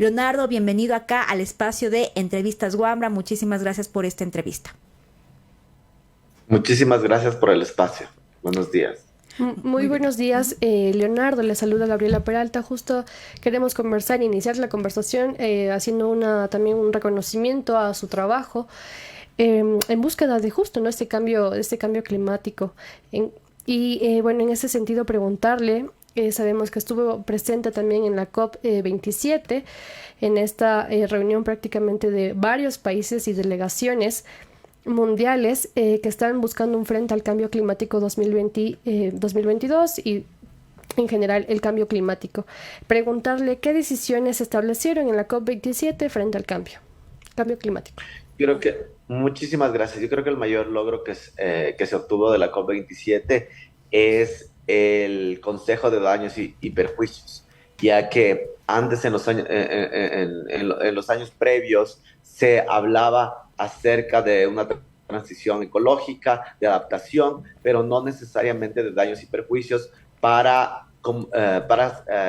Leonardo, bienvenido acá al espacio de Entrevistas Wambra. Muchísimas gracias por esta entrevista. Muchísimas gracias por el espacio. Buenos días. Muy Muy bien. buenos días, Leonardo. Le saluda Gabriela Peralta. Justo queremos conversar, iniciar la conversación haciendo también un reconocimiento a su trabajo en búsqueda de justo, ¿no? Este cambio climático. Bueno, en ese sentido preguntarle, sabemos que estuvo presente también en la COP 27, en esta reunión prácticamente de varios países y delegaciones mundiales que están buscando un frente al cambio climático 2022 y en general el cambio climático. Preguntarle qué decisiones se establecieron en la COP27 frente al cambio climático. Muchísimas gracias. Yo creo que el mayor logro que se obtuvo de la COP27 es el Consejo de Daños y Perjuicios, ya que antes en los años previos se hablaba acerca de una transición ecológica, de adaptación, pero no necesariamente de daños y perjuicios para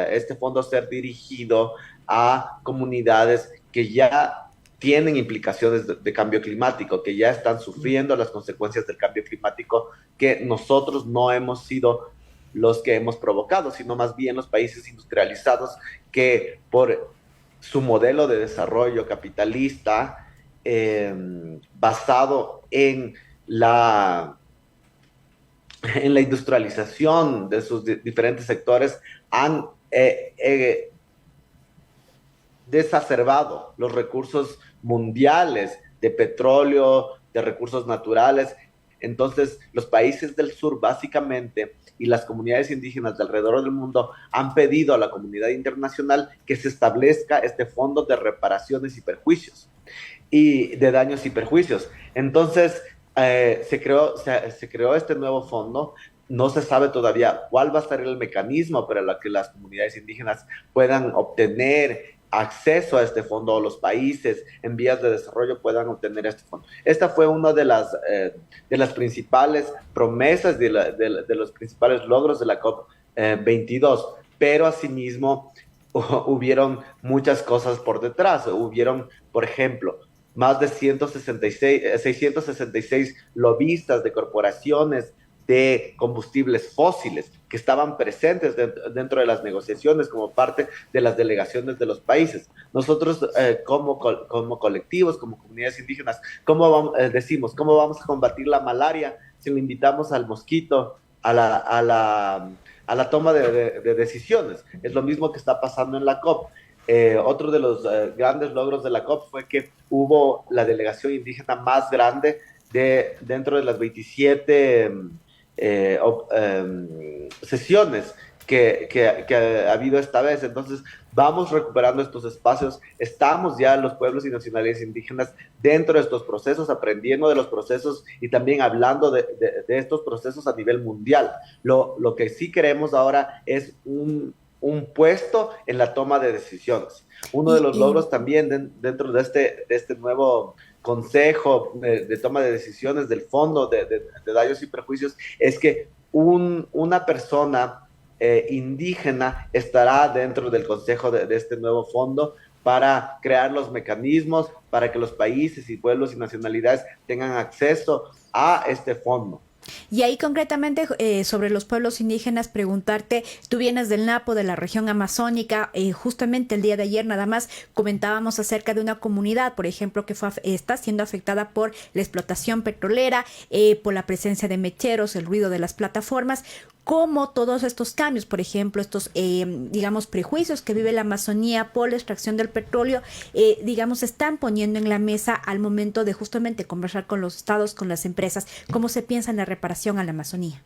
este fondo ser dirigido a comunidades que ya tienen implicaciones de cambio climático, que ya están sufriendo las consecuencias del cambio climático, que nosotros no hemos sido los que hemos provocado, sino más bien los países industrializados que por su modelo de desarrollo capitalista basado en la industrialización de sus diferentes sectores han desacerbado los recursos mundiales de petróleo, de recursos naturales. Entonces, los países del sur, básicamente, y las comunidades indígenas de alrededor del mundo han pedido a la comunidad internacional que se establezca este fondo de reparaciones y perjuicios, y de daños y perjuicios. Entonces, se creó este nuevo fondo. No se sabe todavía cuál va a ser el mecanismo para que las comunidades indígenas puedan obtener acceso a este fondo, o los países en vías de desarrollo puedan obtener este fondo. Esta fue una de las principales promesas, de los principales logros de la COP22, pero asimismo hubieron muchas cosas por detrás. Hubieron, por ejemplo, más de 666 lobistas de corporaciones de combustibles fósiles que estaban presentes dentro de las negociaciones como parte de las delegaciones de los países. Nosotros como colectivos, como comunidades indígenas, decimos, ¿cómo vamos a combatir la malaria si le invitamos al mosquito a la toma de decisiones? Es lo mismo que está pasando en la COP. Otro de los grandes logros de la COP fue que hubo la delegación indígena más grande dentro de las 27 sesiones que ha habido esta vez. Entonces, vamos recuperando estos espacios. Estamos ya los pueblos y nacionalidades indígenas dentro de estos procesos, aprendiendo de los procesos y también hablando de estos procesos a nivel mundial. Lo que sí queremos ahora es un puesto en la toma de decisiones. Uno de los logros también dentro de este nuevo consejo de toma de decisiones del fondo de daños y perjuicios es que una persona indígena estará dentro del consejo de este nuevo fondo para crear los mecanismos para que los países y pueblos y nacionalidades tengan acceso a este fondo. Y ahí concretamente sobre los pueblos indígenas, preguntarte, tú vienes del Napo, de la región amazónica, justamente el día de ayer nada más comentábamos acerca de una comunidad, por ejemplo, que está siendo afectada por la explotación petrolera, por la presencia de mecheros, el ruido de las plataformas. Cómo todos estos cambios, por ejemplo, estos, digamos, prejuicios que vive la Amazonía por la extracción del petróleo, digamos, se están poniendo en la mesa al momento de justamente conversar con los estados, con las empresas, cómo se piensa en la reparación a la Amazonía.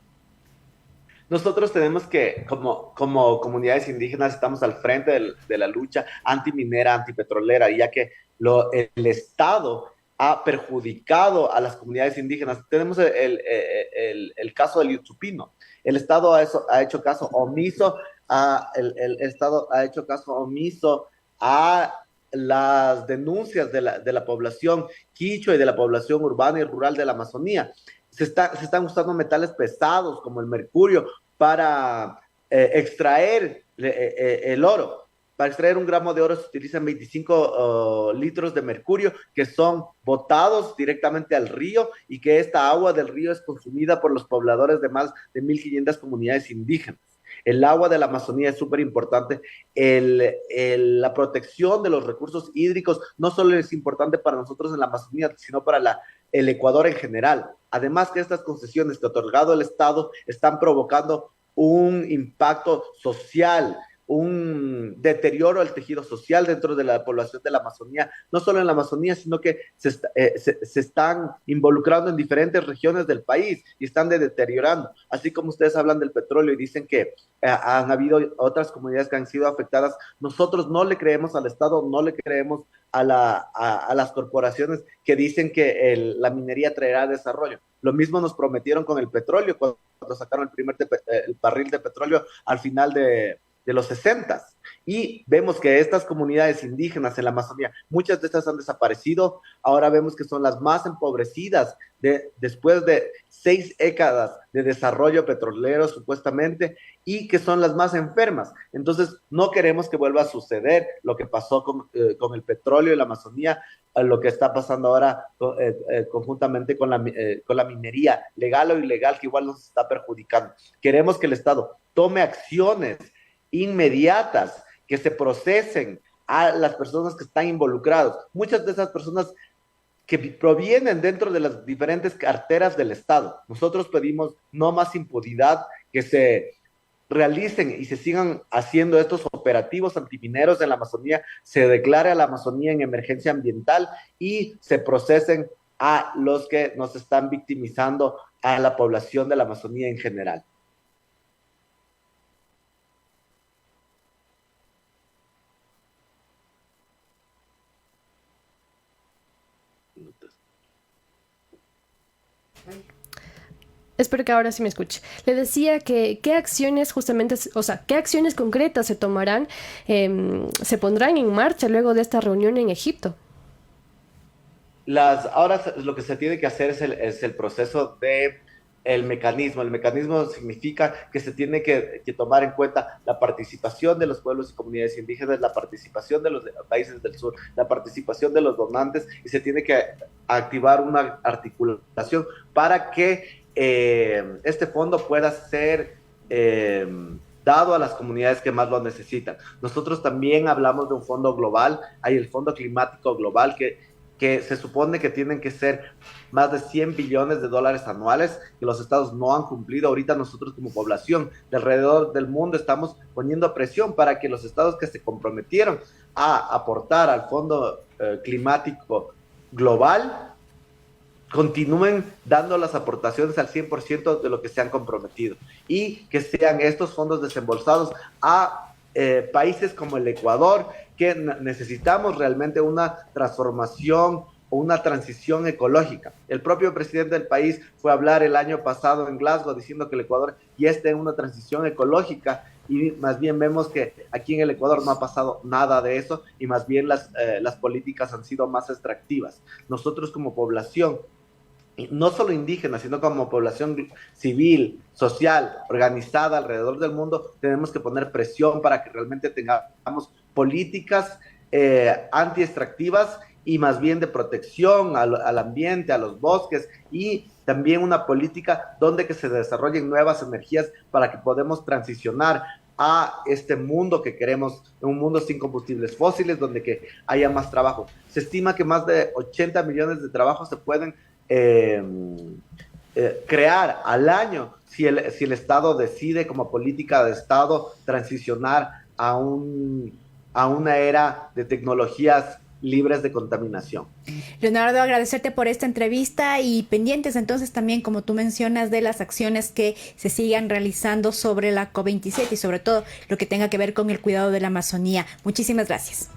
Nosotros tenemos que, como comunidades indígenas, estamos al frente de la lucha antiminera, antipetrolera, ya que el Estado ha perjudicado a las comunidades indígenas. Tenemos el caso del Yutupino. El Estado ha hecho caso omiso, el Estado ha hecho caso omiso a las denuncias de la población quichua y de la población urbana y rural de la Amazonía. Se están usando metales pesados como el mercurio para extraer el oro. para extraer 1 gramo de oro se utilizan 25 litros de mercurio que son botados directamente al río y que esta agua del río es consumida por los pobladores de más de 1.500 comunidades indígenas. El agua de la Amazonía es súper importante. La protección de los recursos hídricos no solo es importante para nosotros en la Amazonía, sino para el Ecuador en general. Además que estas concesiones que ha otorgado el Estado están provocando un impacto social, un deterioro del tejido social dentro de la población de la Amazonía, no solo en la Amazonía, sino que se están involucrando en diferentes regiones del país y están deteriorando. Así como ustedes hablan del petróleo y dicen que han habido otras comunidades que han sido afectadas, nosotros no le creemos al Estado, no le creemos a las corporaciones que dicen que la minería traerá desarrollo. Lo mismo nos prometieron con el petróleo cuando sacaron el barril de petróleo al final de los 60 y vemos que estas comunidades indígenas en la Amazonía, muchas de estas han desaparecido, ahora vemos que son las más empobrecidas después de 6 décadas de desarrollo petrolero supuestamente y que son las más enfermas. Entonces no queremos que vuelva a suceder lo que pasó con el petróleo en la Amazonía, lo que está pasando ahora conjuntamente con la minería legal o ilegal que igual nos está perjudicando. Queremos que el Estado tome acciones inmediatas, que se procesen a las personas que están involucradas. Muchas de esas personas que provienen dentro de las diferentes carteras del Estado. Nosotros pedimos no más impunidad, que se realicen y se sigan haciendo estos operativos antimineros en la Amazonía, se declare a la Amazonía en emergencia ambiental y se procesen a los que nos están victimizando a la población de la Amazonía en general. Espero que ahora sí me escuche. Le decía que qué acciones justamente, o sea, qué acciones concretas se tomarán, se pondrán en marcha luego de esta reunión en Egipto. Ahora lo que se tiene que hacer es el proceso de el mecanismo. El mecanismo significa que se tiene que tomar en cuenta la participación de los pueblos y comunidades indígenas, la participación de los países del sur, la participación de los donantes y se tiene que activar una articulación para que este fondo pueda ser dado a las comunidades que más lo necesitan. Nosotros también hablamos de un fondo global, hay el Fondo Climático Global que se supone que tienen que ser más de $100 billones anuales, que los estados no han cumplido. Ahorita nosotros como población de alrededor del mundo estamos poniendo presión para que los estados que se comprometieron a aportar al Fondo Climático Global continúen dando las aportaciones al 100% de lo que se han comprometido y que sean estos fondos desembolsados a países como el Ecuador, que necesitamos realmente una transformación o una transición ecológica. El propio presidente del país fue a hablar el año pasado en Glasgow diciendo que el Ecuador ya está en una transición ecológica y más bien vemos que aquí en el Ecuador no ha pasado nada de eso y más bien las políticas han sido más extractivas. Nosotros como población, no solo indígenas, sino como población civil, social, organizada alrededor del mundo, tenemos que poner presión para que realmente tengamos políticas anti-extractivas y más bien de protección al ambiente, a los bosques y también una política donde que se desarrollen nuevas energías para que podamos transicionar a este mundo que queremos, un mundo sin combustibles fósiles, donde que haya más trabajo. Se estima que más de 80 millones de trabajos se pueden crear al año si el Estado decide como política de Estado transicionar a una era de tecnologías libres de contaminación. Leonardo, agradecerte por esta entrevista y pendientes entonces también, como tú mencionas, de las acciones que se sigan realizando sobre la COP27 y sobre todo lo que tenga que ver con el cuidado de la Amazonía. Muchísimas gracias.